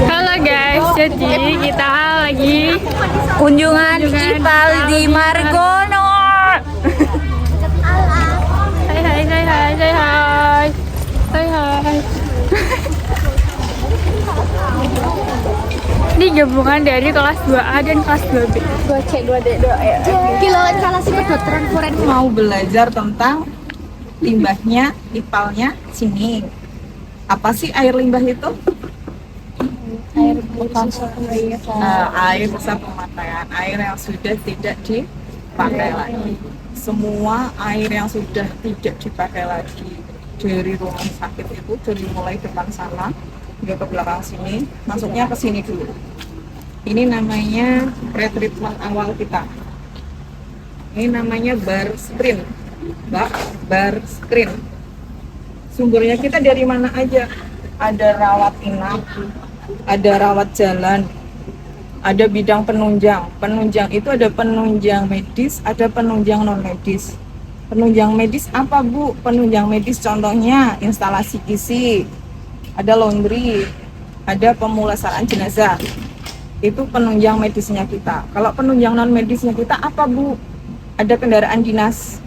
Halo guys, jadi kita lagi Kunjungan Ipal di Margono. hai hai hai hai hai hai hai hai. Ini gabungan dari kelas 2A dan kelas 2B. 2C, 2D, 2E. Kilo instalasi kedokteran forensik. Mau belajar tentang limbahnya, ipalnya sini. Apa sih air limbah itu? Air bekas air. Air besar pemakaian, air yang sudah tidak dipakai lagi. Semua air yang sudah tidak dipakai lagi dari rumah sakit itu, dari mulai depan sana hingga ke belakang sini, masuknya ke sini dulu. Ini namanya pretreatment awal kita. Ini namanya bar screen, bar screen. Sumbernya kita dari mana aja? Ada rawat inap, ada rawat jalan, ada bidang penunjang. Penunjang itu ada penunjang medis, ada penunjang non medis. Penunjang medis apa Bu? Penunjang medis contohnya instalasi gizi, ada laundry, ada pemulasaraan jenazah. Itu penunjang medisnya kita. Kalau penunjang non medisnya kita apa Bu? Ada kendaraan dinas,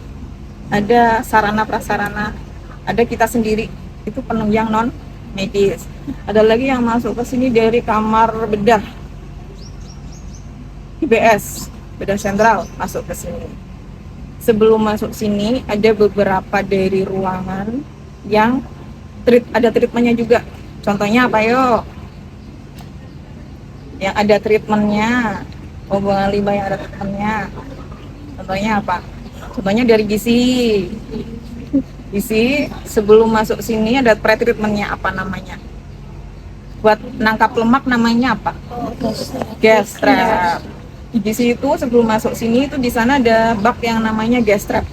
ada sarana prasarana, ada kita sendiri. Itu penunjang non medis. Ada lagi yang masuk ke sini dari kamar bedah, IBS, bedah sentral masuk ke sini. Sebelum masuk sini ada beberapa dari ruangan yang ada treatmentnya juga. Contohnya apa yo? Yang ada treatmentnya, pembuangan limbah yang ada treatmentnya. Contohnya apa? Contohnya dari gizi. Gizi sebelum masuk sini ada pretreatmentnya, apa namanya? Buat nangkap lemak namanya apa? Gas trap. Di gizi itu sebelum masuk sini itu di sana ada bak yang namanya gas trap.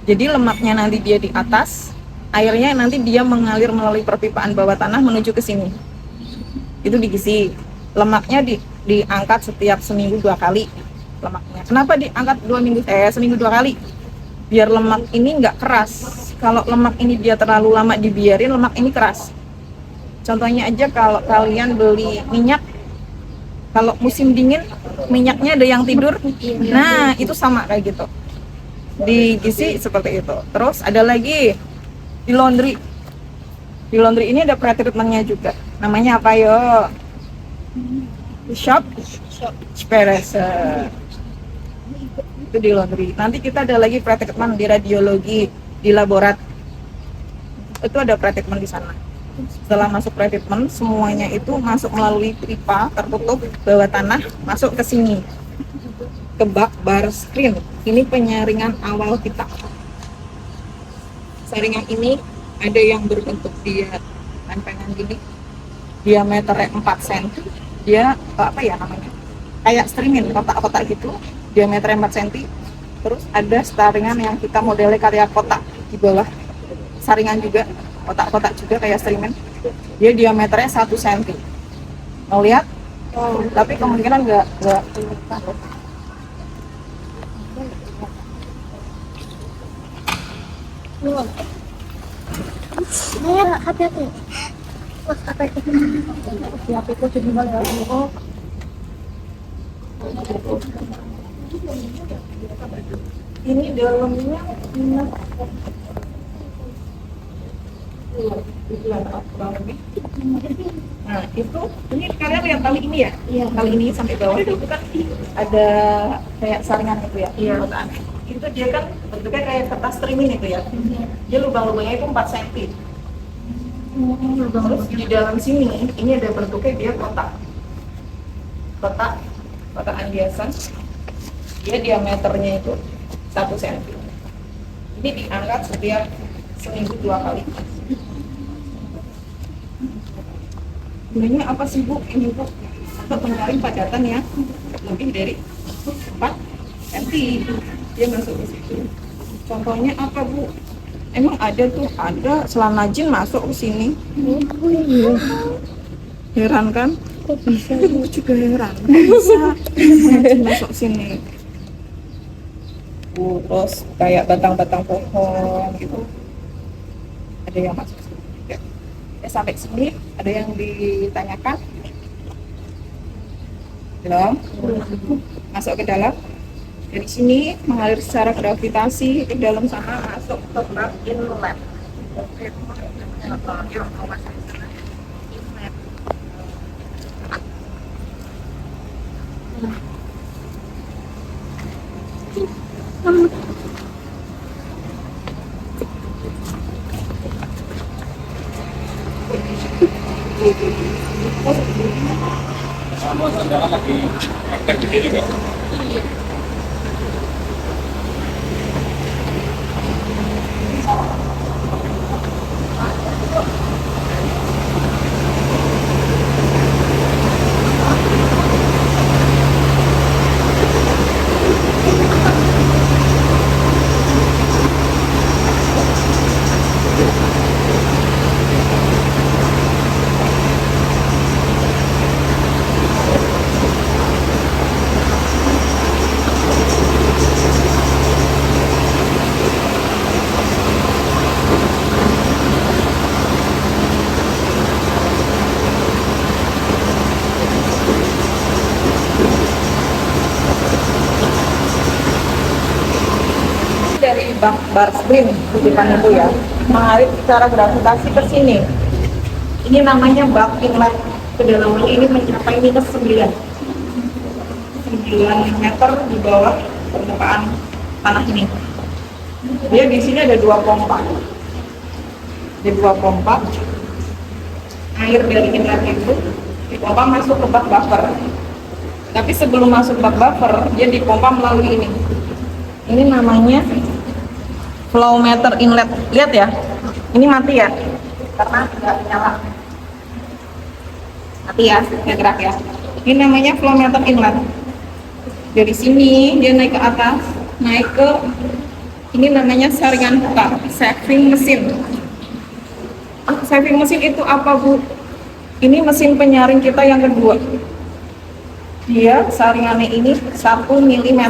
Jadi lemaknya nanti dia di atas, airnya nanti dia mengalir melalui perpipaan bawah tanah menuju ke sini. Itu di gizi. Lemaknya diangkat setiap seminggu 2 kali lemaknya. Kenapa diangkat seminggu 2 kali? Biar lemak ini nggak keras. Kalau lemak ini dia terlalu lama dibiarin, lemak ini keras. Contohnya aja kalau kalian beli minyak, kalau musim dingin minyaknya ada yang tidur, nah itu sama kayak gitu. Di gizi seperti itu. Terus ada lagi di laundry. Di laundry ini ada pretreatmentnya juga. Namanya apa yo? Shop Spareser. Itu di laundry. Nanti kita ada lagi pretreatment di radiologi, di laborat. Itu ada pretreatment di sana. Setelah masuk pretreatment, semuanya itu masuk melalui pipa tertutup bawah tanah, masuk ke sini, ke bak bar screen. Ini penyaringan awal kita. Saringan ini ada yang berbentuk dia lempengan gini, diameternya 4 cm. Dia apa ya namanya? Kayak streamin, kotak-kotak gitu, diameternya 4 cm. Terus ada saringan yang kita modelnya karya kotak di bawah. Saringan juga, kotak-kotak juga kayak streamin. Dia diameternya 1 cm. Mau lihat? Tapi kemungkinan nggak Hati-hati. Mas, apa itu? siapa itu jadi mana? Ini dalamnya nah itu ini kalian lihat tali ini ya? Iya. Tali ini sampai bawah itu kan ada kayak saringan itu ya? Iya. Itu dia kan bentuknya kayak kertas streaming itu ya? Dia lubang-lubangnya itu 4 cm. Terus di dalam sini ini ada bentuknya dia kotakan biasa. Dia diameternya itu 1 cm. Ini diangkat setiap seminggu 2 kali. Gunanya apa sih Bu? Ini Bu untuk menyaring padatan ya lebih dari 4 cm. Dia masuk ke situ. Contohnya apa Bu? Emang ada tuh, ada celana jin masuk ke sini. Heran kan? Kok bisa? Aku juga heran. Kok bisa celana jin masuk sini? Terus kayak batang-batang pohon gitu. Ada yang masuk sini juga. Sampai sini ada yang ditanyakan? Belum? Masuk ke dalam. Dari sini mengalir secara gravitasi ke dalam sana, masuk ke bak inlet. Dari bak bar spring kutipan itu ya, mengalir secara gravitasi ke sini. Ini namanya bak inlet. Kedalaman ini mencapai minus 9 meter di bawah permukaan tanah ini. Dia di sini ada 2 pompa. Ada 2 pompa. Air dari inlet itu dipompa masuk ke bak buffer. Tapi sebelum masuk bak buffer, dia dipompa melalui ini. Ini namanya flow meter inlet. Lihat ya, ini mati ya, karena tidak nyala. Mati ya, nggak gerak ya. Ini namanya flow meter inlet. Dari sini dia naik ke atas, naik ke ini namanya saringan putar, saving mesin. Saving mesin itu apa, Bu? Ini mesin penyaring kita yang kedua. Dia saringannya ini 1 mm.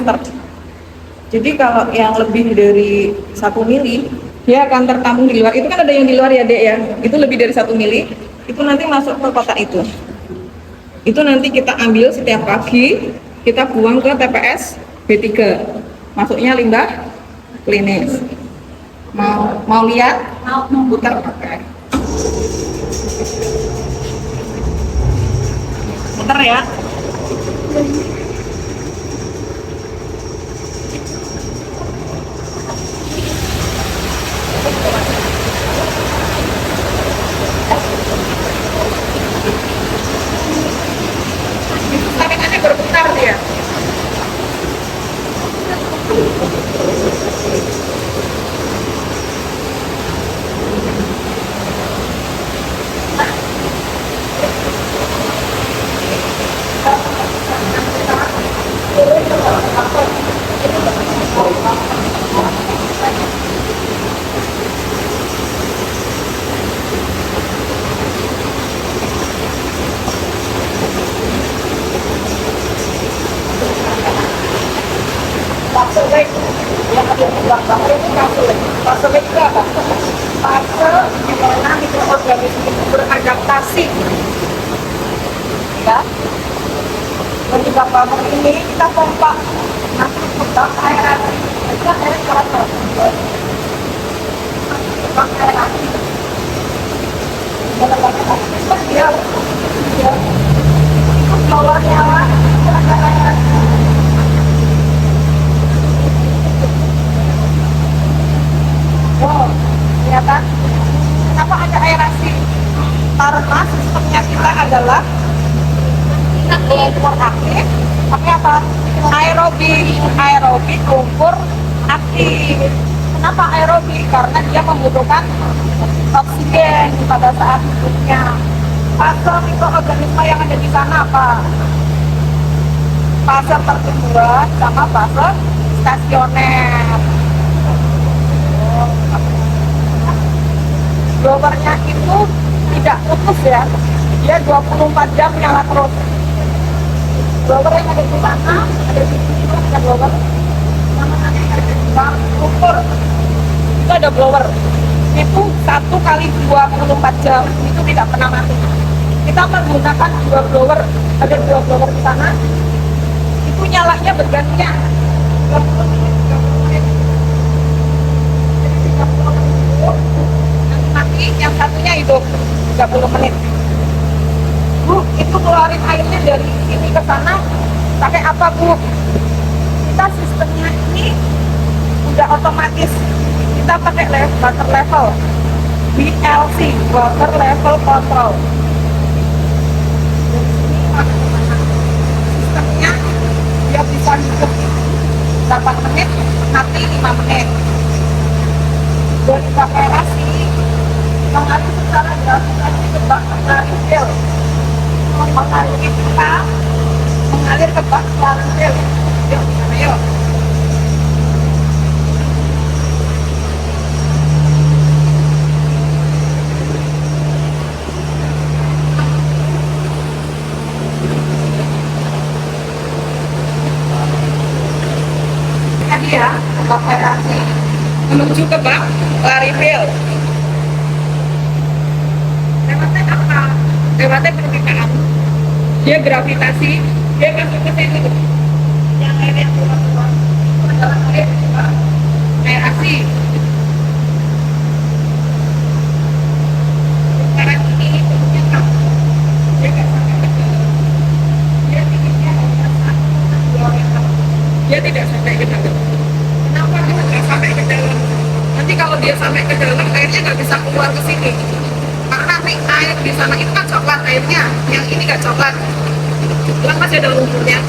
Jadi kalau yang lebih dari 1 mili, dia akan tertampung di luar. Itu kan ada yang di luar ya, Dek ya. Itu lebih dari 1 mili, itu nanti masuk ke kotak itu. Itu nanti kita ambil setiap pagi, kita buang ke TPS B3. Masuknya limbah klinis. Mau lihat? Mau putar pakai. Putar ya. Saringannya berputar dia. Fase yang ada di belakang itu fase itu apa? Fase di mana mikroorganisme itu beradaptasi. Ya, ketika pamor ini kita pompa nanti kembang aerasi, kita air keras, kembang aerasi. Dia ikut bawahnya lah, ada aerasi. Wow, kelihatan? Kenapa ada aerasi? Karena sistemnya kita adalah lumpur aktif, tapi apa? Aerobik lumpur aktif. Kenapa aerobik? Karena dia membutuhkan oksigen pada saat hidupnya. Fase mikroorganisme yang ada di sana apa? Fase pertumbuhan sama fase stasioner. Blowernya itu tidak putus ya, dia 24 jam nyala terus. Blower yang ada di sana, ada di sini ada blower. Namanya ada di lumpur. Itu ada blower. itu 1 kali 24 jam itu tidak pernah mati. Kita menggunakan 2 blower, ada 2 blower di sana, itu nyalanya bergantian 30 menit, 30 menit. Jadi 30 menit itu nanti mati, yang satunya hidup 30 menit. Bu, itu keluarin airnya dari sini ke sana pakai apa, Bu? Kita sistemnya ini udah otomatis, kita pakai water level WLC, water level control. Dari sini masuk ke mana? Sistemnya dia bisa hidup 8 menit, mati 5 menit. Dari pakai rasi mengalir secara gravitasi ke bak refill, mengaliri kita mengalir ke bak refill. Yuk, sana yuk. Tadi ya, pakai rasi menuju ke bak refill. Lewatnya apa? Lewatnya permukaan. Dia gravitasi, dia masuk ke sini. Yang air yang keluar itu adalah air aerasi. Sekarang ini bentuknya tak, dia nggak sampai ke dalam. Dia tingginya hanya 1,2 meter. Dia tidak sampai ke dalam. Kenapa dia nggak sampai ke dalam? Nanti kalau dia sampai ke dalam, airnya nggak bisa keluar ke sini. Karena nih air di sana itu kan coklat airnya, yang ini nggak coklat. Yang masih ada lumpurnya.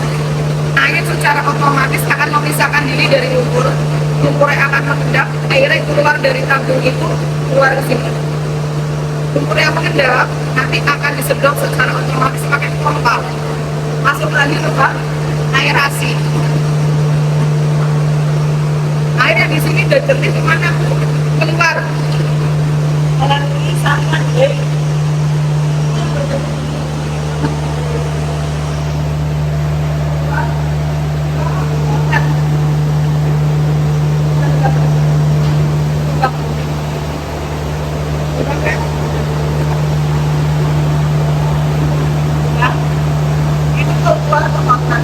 Air secara otomatis akan memisahkan diri dari lumpur. Lumpurnya akan mengendap, airnya keluar dari tabung itu keluar ke sini. Lumpur yang mengendap nanti akan disedot secara otomatis pakai pompa. Masuk lagi ke bak aerasi. Airnya di sini udah jernih kemana? Keluar melalui saluran gate.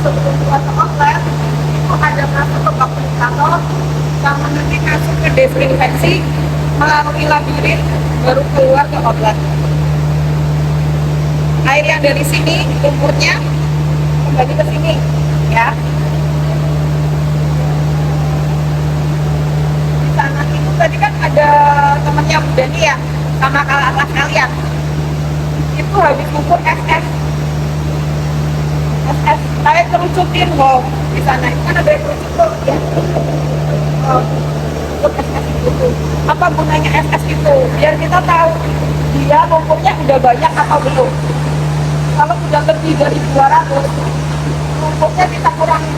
Sebelum keluar ke outlet itu ada masuk ke bak filtrator, sama nanti masuk ke desinfeksi melalui labirin baru keluar ke outlet. Air yang dari sini lumpurnya kembali ke sini ya. Di sana itu tadi kan ada temennya Bu Dani ya, sama kakak kalian itu habis lumpur SS saya kerucutin loh di sana, itu kan ada yang kerucut tuh ya. SS itu apa gunanya SS itu? Biar kita tahu dia lumpurnya udah banyak apa belum. Kalau udah lebih dari 200 lumpurnya kita kurangin,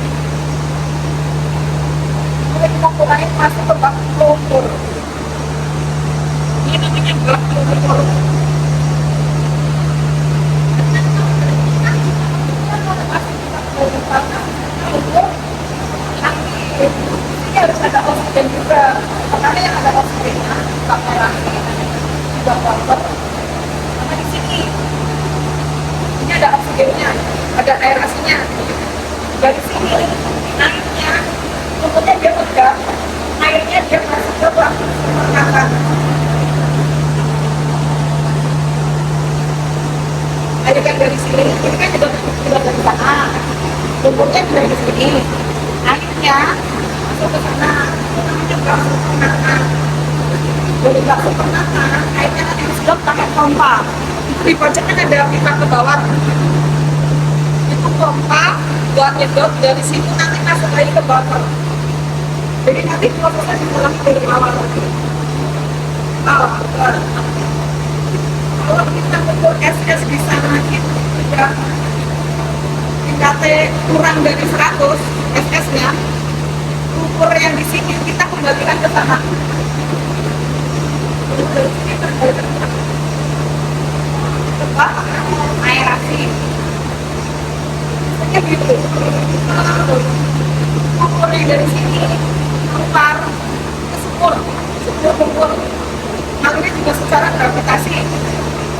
kita kurangin masuk ke bak lumpur. Ini namanya bak lumpur. Ini harus ada oksigen juga, karena yang ada oksigennya bak aerasi, bak water, sama di sini ini ada oksigennya, ada aerasinya. Dari sini airnya, lumpurnya dia pegang, airnya dia masuk ke bak pernafasan. Air yang dari sini, ini kan juga dari sana. Lumpurnya sudah di sini, airnya masuk ke sana, itu namanya bakso penahan. Dari bakso penahan, airnya nanti disedot pakai pompa. Itu di pojok kan ada pipa ke bawah. Itu pompa buat nyedot dari situ nanti masuk lagi ke botol. Jadi nanti prosesnya diulang dari awal lagi. Kalau kita ukur SS di sana itu sudah tingkatnya kurang dari 100 SS-nya, ukur yang di sini kita kembalikan ke sana. Coba aerasi. Kayak gitu. Ukur yang dari sini keluar ke sumur, ukur. mengalir juga secara gravitasi.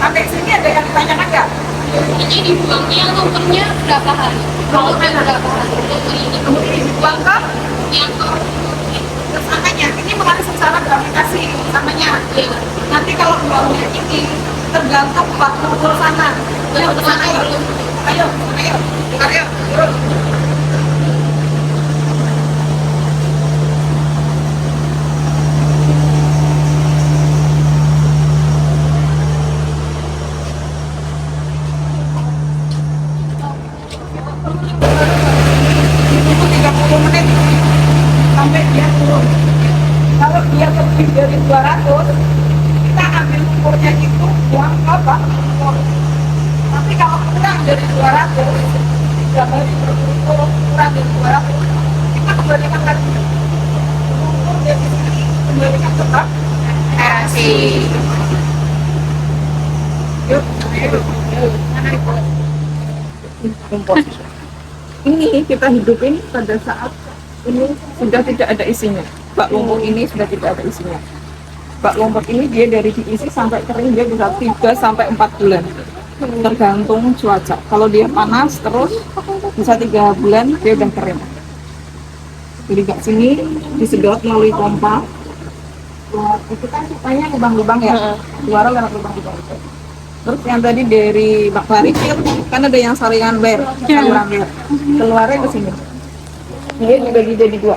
Sampai sini ada yang ditanyakan nggak? Ini dibuangnya nomornya berapa hari? Nomornya berapa hari? Kemudian ini dibuang ke Yang terus angkanya. Ini mengalir secara gravitasi samanya. Nanti kalau buangnya ini tergantung waktu ukur sana. Ayo, ke sana yuk. Ayo, ayo, ayo, turun. Itu 30 menit sampai dia turun. Kalau dia lebih dari 200, kita ambil ukurnya itu buang ke bak ukur. Tapi kalau kurang dari 200, 3 kali berukur kurang dari 200, kita kembalikan lagi. Ukur dari sini kembalikan ke bak aerasi. Yuk, ayo. Ini kita hidupin pada saat ini sudah tidak ada isinya. Bak lumpur ini sudah tidak ada isinya. Bak lumpur ini dia dari diisi sampai kering dia bisa 3 sampai 4 bulan. Tergantung cuaca. Kalau dia panas terus bisa 3 bulan dia udah kering. Jadi ke sini disedot melalui pompa. Itu kan supaya lubang-lubang ya. Suara lewat lubang-lubang itu. Terus yang tadi dari bak parikir kan ada yang saringan ber, saluran ber. Keluarnya ke sini. Ini dibagi jadi 2.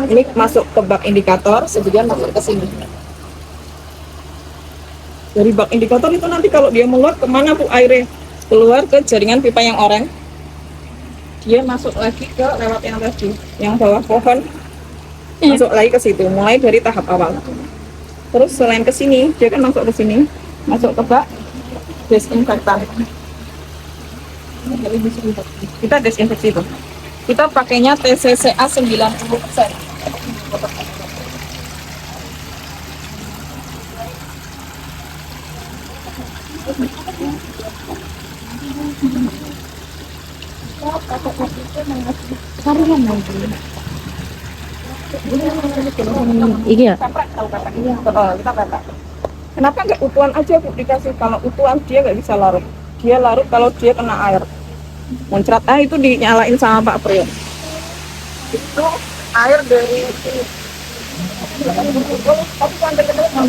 Ini masuk ke bak indikator, sebagian masuk ke sini. Dari bak indikator itu nanti kalau dia meluap kemana bu airnya? Keluar ke jaringan pipa yang oranye. Dia masuk lagi ke lewat yang tadi, yang bawah pohon. Masuk lagi ke situ, mulai dari tahap awal. Terus selain ke sini, dia kan masuk ke sini. Masuk ke bak desinfektan. Kita desinfeksi itu. Kita pakainya TCCA 90%. Iki ya? Tahu kata iya. Kita kata. Kenapa nggak utuhan aja bu dikasih? Kalau utuhan dia nggak bisa larut. Dia larut kalau dia kena air. Muncrat itu dinyalain sama Pak Priyo. Itu air dari ini. Tapi sampai ke dalam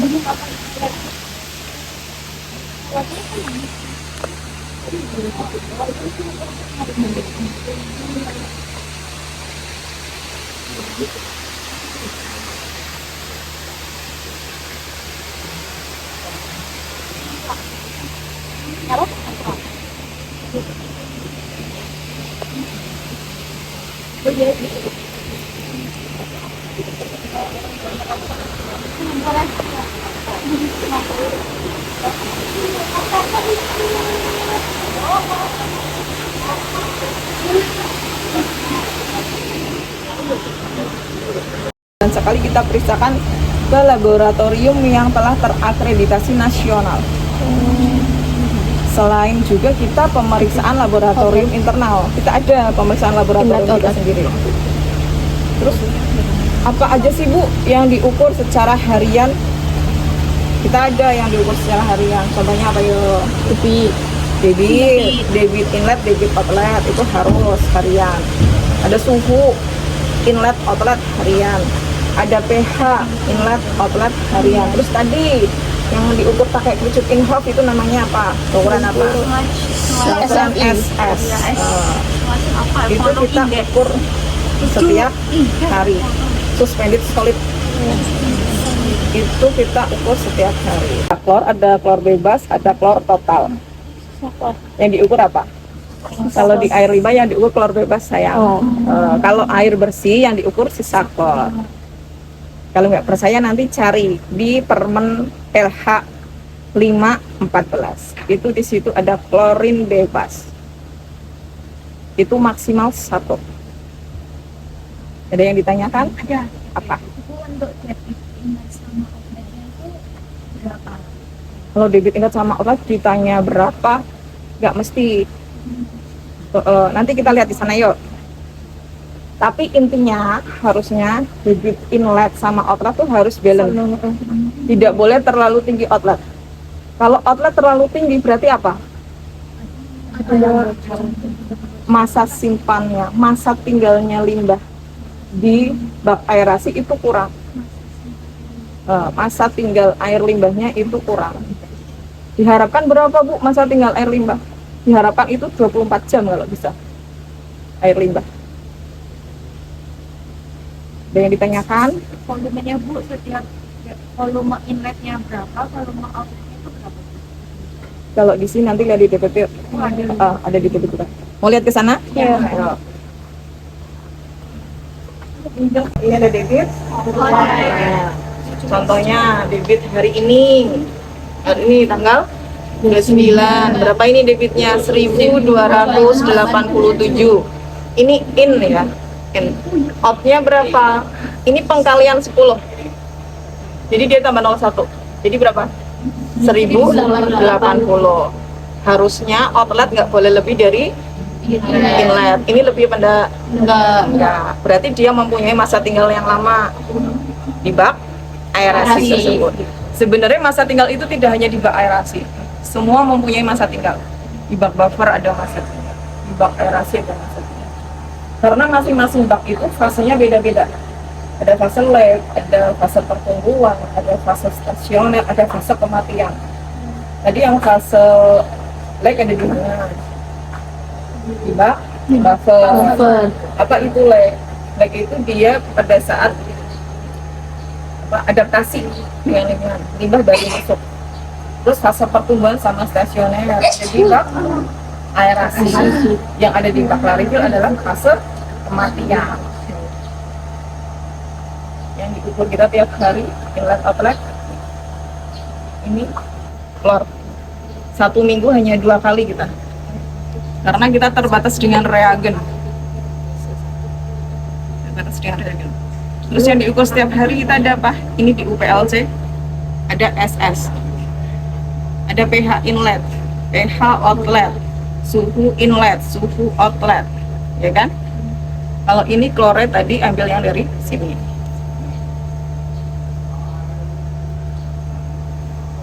dan sekali kita periksakan ke laboratorium yang telah terakreditasi nasional. Selain juga kita pemeriksaan laboratorium internal, kita ada pemeriksaan laboratorium kita sendiri. Terus apa aja sih Bu yang diukur secara harian? Kita ada yang diukur secara harian. Contohnya apa yuk? Debit inlet, debit outlet itu harus harian. Ada suhu inlet outlet harian. Ada pH inlet outlet harian. Terus tadi yang diukur pakai kerucut Inhofe itu namanya apa? Ukuran apa? SMSS. Itu kita ukur setiap hari. Suspended solid itu kita ukur setiap hari. Klor ada klor bebas, ada klor total. Yang diukur apa? Kalau di air limbah yang diukur klor bebas sayang. Kalau air bersih yang diukur sisa klor. Kalau nggak percaya nanti cari di Permen LH 514. Itu di situ ada klorin bebas. Itu maksimal 1. Ada yang ditanyakan? Ada. Apa? Itu untuk debit ingat sama outletnya itu berapa? Kalau debit ingat sama outlet ditanya berapa? Nggak mesti. Nanti kita lihat di sana yuk. Tapi intinya harusnya debit inlet sama outlet tuh harus balance. Tidak boleh terlalu tinggi outlet. Kalau outlet terlalu tinggi berarti apa? Masa simpannya, masa tinggalnya limbah di bak aerasi itu kurang. Masa tinggal air limbahnya itu kurang. Diharapkan berapa Bu masa tinggal air limbah? Diharapkan itu 24 jam kalau bisa air limbah. Ada yang ditanyakan? Volumenya Bu setiap volume inletnya berapa, volume outletnya itu berapa? Kalau di sini nanti lihat di DPP. Ada di DPP. Mau lihat ke sana? Iya. Ayo. Ini ada debit. Contohnya debit hari ini. Hari ini tanggal 29. Berapa ini debitnya? 1.287. Ini in ya. In. Out-nya berapa? Ini pengkalian 10. Jadi dia tambah 01. Jadi berapa? 1.080. Harusnya outlet nggak boleh lebih dari inlet. Ini lebih pada enggak. Berarti dia mempunyai masa tinggal yang lama di bak aerasi tersebut. Sebenarnya masa tinggal itu tidak hanya di bak aerasi. Semua mempunyai masa tinggal. Di bak buffer ada masa tinggal. Di bak aerasi ada masa tinggal. Karena masing-masing bak itu fasenya beda-beda. Ada fase lab, ada fase pertumbuhan, ada fase stasioner, ada fase kematian. Tadi yang fase lab ada di mana? Di bak buffer. Apa itu lag? Lag itu dia pada saat adaptasi dengan lingkungan, limbah baru masuk. Terus fase pertumbuhan sama stasioner ada di bak aerasi. Yang ada di bak larifil adalah fase kematian. Yang diukur kita tiap hari inlet outlet ini keluar 1 minggu hanya 2 kali kita. Karena kita terbatas dengan reagen. Terus yang diukur setiap hari kita ada apa? Ini di UPLC ada SS, ada pH inlet, pH outlet, suhu inlet, suhu outlet, ya kan? Kalau ini kloret tadi ambil yang dari sini.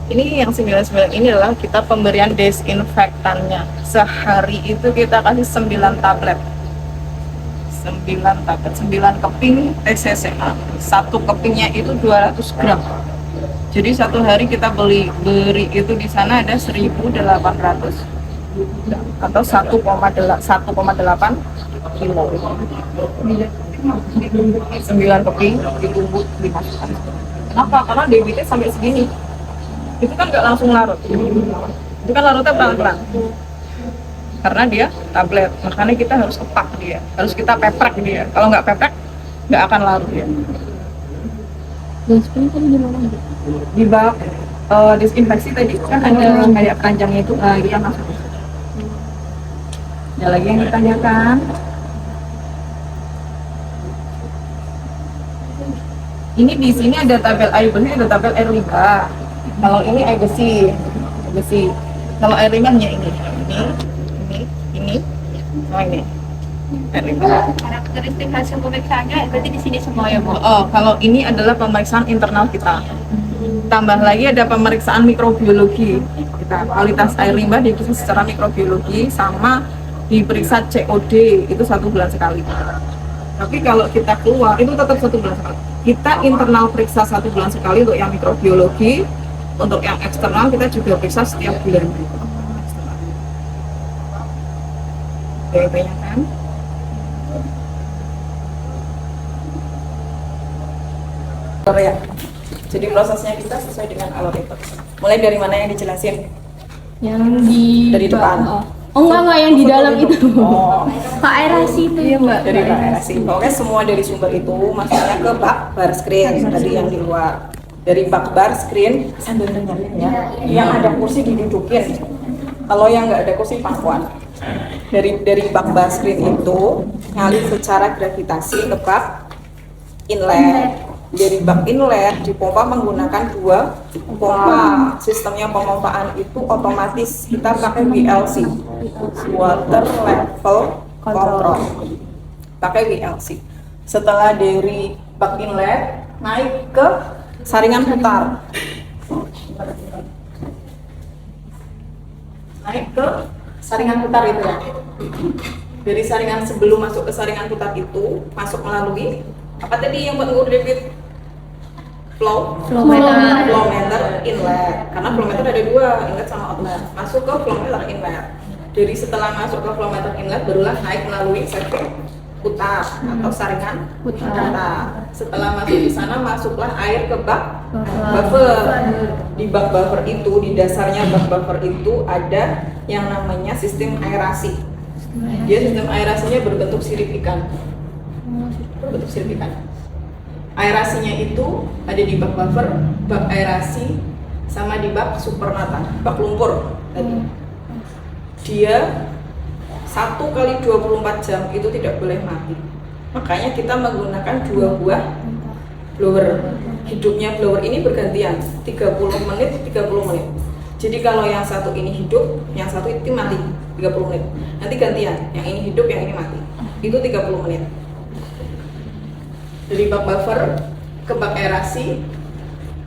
Ini yang 99 ini adalah kita pemberian desinfektannya. Sehari itu kita kasih 9 tablet. 9 tablet, 9 keping TCCA. Satu kepingnya itu 200 gram. Jadi satu hari kita beri itu di sana ada 1.800 atau 1,8 kilo. 9 keping ditumbuk dimasukkan. Kenapa? Karena debitnya sampai segini. Itu kan nggak langsung larut, itu kan larutnya pelan-pelan karena dia tablet, makanya kita harus kepak dia, harus kita peprek dia. Kalau nggak peprek nggak akan larut dia. Di bak disinfeksi tadi kan ada kayak keranjangnya itu, kita masuk. Ada lagi yang ditanyakan? Ini di sini ada tabel air bersih, ada tabel air limbah. Kalau ini air besi. Kalau air limbahnya ini. Oh ini. Air limbah. Karakteristik hasil pemeriksaannya berarti di sini semua ya Bu? Oh, kalau ini adalah pemeriksaan internal kita. Tambah lagi ada pemeriksaan mikrobiologi kita. Kualitas air limbah diperiksa secara mikrobiologi sama diperiksa COD itu 1 bulan sekali. Tapi kalau kita keluar itu tetap 1 bulan sekali. Kita internal periksa 1 bulan sekali untuk yang mikrobiologi. Untuk yang eksternal kita juga periksa setiap bulan. Ada yang tanyakan? Ya. Jadi prosesnya kita sesuai dengan algoritma. Mulai dari mana yang dijelasin? Yang di Dari depan. Oh enggak yang di dalam itu. Oh, Pak aerasi itu. Iya Mbak. dari bak aerasi. Pokoknya semua dari sumber itu masuknya ke bak bar screen tadi yang di luar. Dari bak bar screen sambil dengerin ya. Yang ada kursi didudukin. Kalau yang nggak ada kursi pangkuan. Dari bak bar screen itu ngalir secara gravitasi ke bak inlet. Dari bak inlet dipompa menggunakan 2 pompa. Sistemnya pemompaan itu otomatis kita pakai WLC, water level control. Pakai WLC. Setelah dari bak inlet naik ke saringan putar. Naik ke saringan putar itu ya. Dari saringan sebelum masuk ke saringan putar itu masuk melalui apa tadi yang buat ngukur debit? Flow meter inlet. Karena flow meter ada dua, inlet sama outlet. Masuk ke flow meter inlet. Dari setelah masuk ke flow meter inlet barulah naik melalui setting putar atau saringan putar. Setelah masuk di sana masuklah air ke bak buffer. Di bak buffer itu, di dasarnya bak buffer itu ada yang namanya sistem aerasi. Dia sistem aerasinya berbentuk sirip ikan. Aerasinya itu ada di bak buffer, bak aerasi, sama di bak supernata, bak lumpur tadi. Dia 1 kali 24 jam itu tidak boleh mati. Makanya kita menggunakan 2 buah blower. Hidupnya blower ini bergantian, 30 menit, 30 menit. Jadi kalau yang satu ini hidup, yang satu itu mati 30 menit. Nanti gantian, yang ini hidup, yang ini mati. Itu 30 menit. Dari bak buffer ke bak aerasi,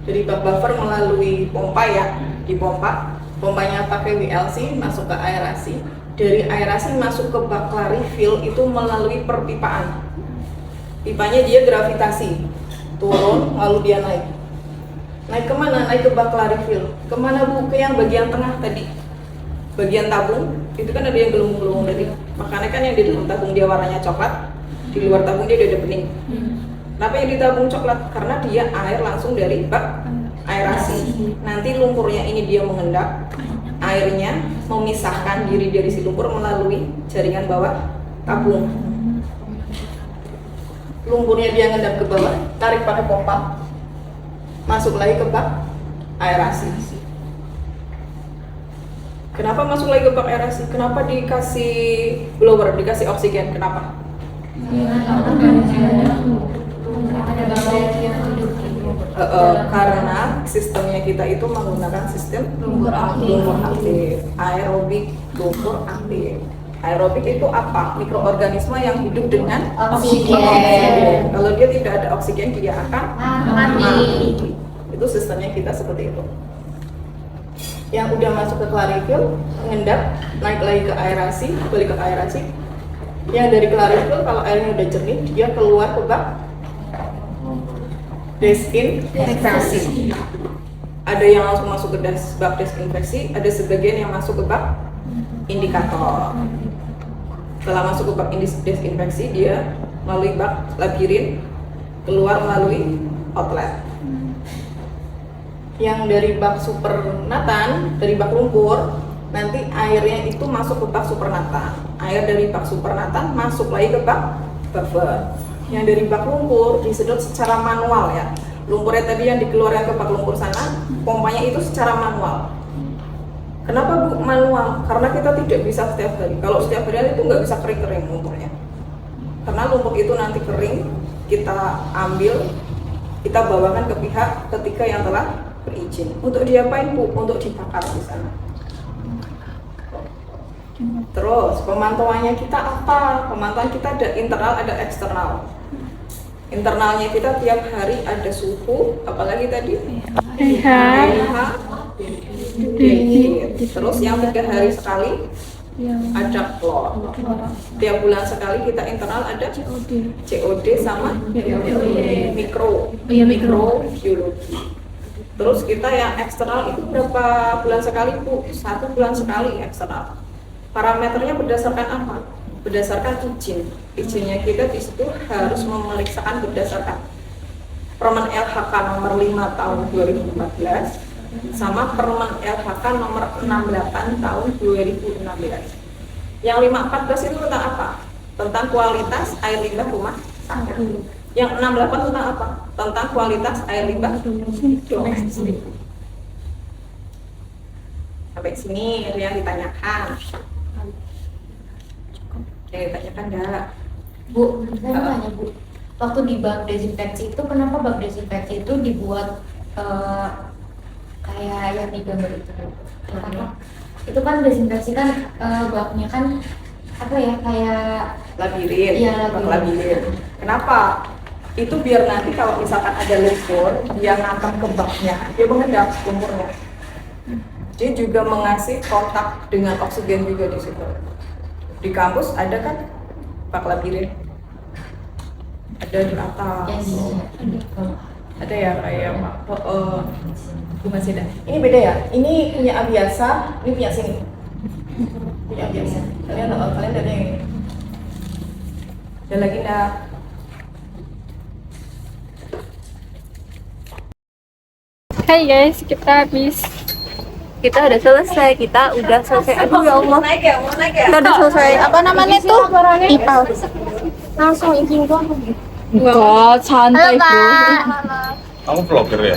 dari bak buffer melalui pompa ya, dipompa, pompanya pakai WLC masuk ke aerasi, dari aerasi masuk ke bak refill itu melalui perpipaan. Pipanya dia gravitasi, turun lalu dia naik. Naik kemana? Naik ke bak refill. Kemana Bu? Ke yang bagian tengah tadi, bagian tabung, itu kan ada yang gelembung-gelembung tadi. Makanya kan yang di dalam tabung dia warnanya coklat, di luar tabung dia udah bening. Kenapa yang di tabung coklat? Karena dia air langsung dari bak aerasi. Nanti lumpurnya ini dia mengendap, airnya memisahkan diri dari si lumpur melalui jaringan bawah tabung. Lumpurnya dia ngendap ke bawah, tarik pakai pompa, masuk lagi ke bak aerasi. Kenapa masuk lagi ke bak aerasi? Kenapa dikasih blower, dikasih oksigen? Kenapa? Karena sistemnya kita itu menggunakan sistem lumpur aktif, aerobik lumpur aktif. Aerobik itu apa? Mikroorganisme yang hidup dengan oksigen. Kalau dia tidak ada oksigen, dia akan mati. Itu sistemnya kita seperti itu. Yang udah masuk ke refill, mengendap, naik lagi ke aerasi, balik ke aerasi. Yang dari refill, kalau airnya udah jernih, dia keluar ke bak desinfeksi. Ada yang langsung masuk ke bak desinfeksi, ada sebagian yang masuk ke bak indikator. Setelah masuk ke bak desinfeksi, dia melalui bak labirin, keluar melalui outlet. Yang dari bak supernatan, dari bak lumpur, nanti airnya itu masuk ke bak supernatan. Air dari bak supernatan masuk lagi ke bak buffer. Yang dari bak lumpur disedot secara manual ya. Lumpurnya tadi yang dikeluarkan ke bak lumpur sana, pompanya itu secara manual. Kenapa Bu manual? Karena kita tidak bisa setiap hari. Kalau setiap hari itu nggak bisa kering-kering lumpurnya. Karena lumpur itu nanti kering, kita ambil, kita bawakan ke pihak ketiga yang telah berizin. Untuk diapain Bu? Untuk dibakar di sana. Terus pemantauannya kita apa? Pemantauan kita ada internal, ada eksternal. Internalnya kita tiap hari ada suhu, apalagi tadi pH, terus yang 3 hari sekali ada klor. Tiap bulan sekali kita internal ada COD sama mikrobiologi. Terus kita yang eksternal itu berapa bulan sekali Bu? 1 bulan sekali eksternal. Parameternya berdasarkan apa? Berdasarkan izin. Izinnya kita di situ harus memeriksakan berdasarkan Permen LHK nomor 5 tahun 2014 sama Permen LHK nomor 68 tahun 2016. Yang 514 itu tentang apa? Tentang kualitas air limbah rumah tangga. Yang 68 tentang apa? Tentang kualitas air limbah domestik. Sampai sini ada yang ditanyakan? Yang ditanyakan enggak? Bu, saya mau tanya Bu, waktu di bak desinfeksi itu kenapa bak desinfeksi itu dibuat kayak yang di gambar itu? Karena itu kan desinfeksi kan baknya kan apa ya, kayak Labirin, ya, bak labirin. Kenapa? Itu biar nanti kalau misalkan ada lumpur, dia ngangkat ke baknya, dia mengendap lumpurnya. Dia juga mengasih kontak dengan oksigen juga di situ. Di kampus ada kan bak labirin? Ada di atas. Ada ya kayak di masih ada. Ini beda ya. Ini punya A biasa, ini punya sini. Punya A biasa. Kalian ada yang ini. Ada lagi enggak? Hai guys, kita udah selesai. Aduh ya Allah. Kita udah selesai. Apa namanya tuh? IPA. Langsung izin gua. Enggak, santai, Halo, Bro. Kak. Kamu vlogger ya?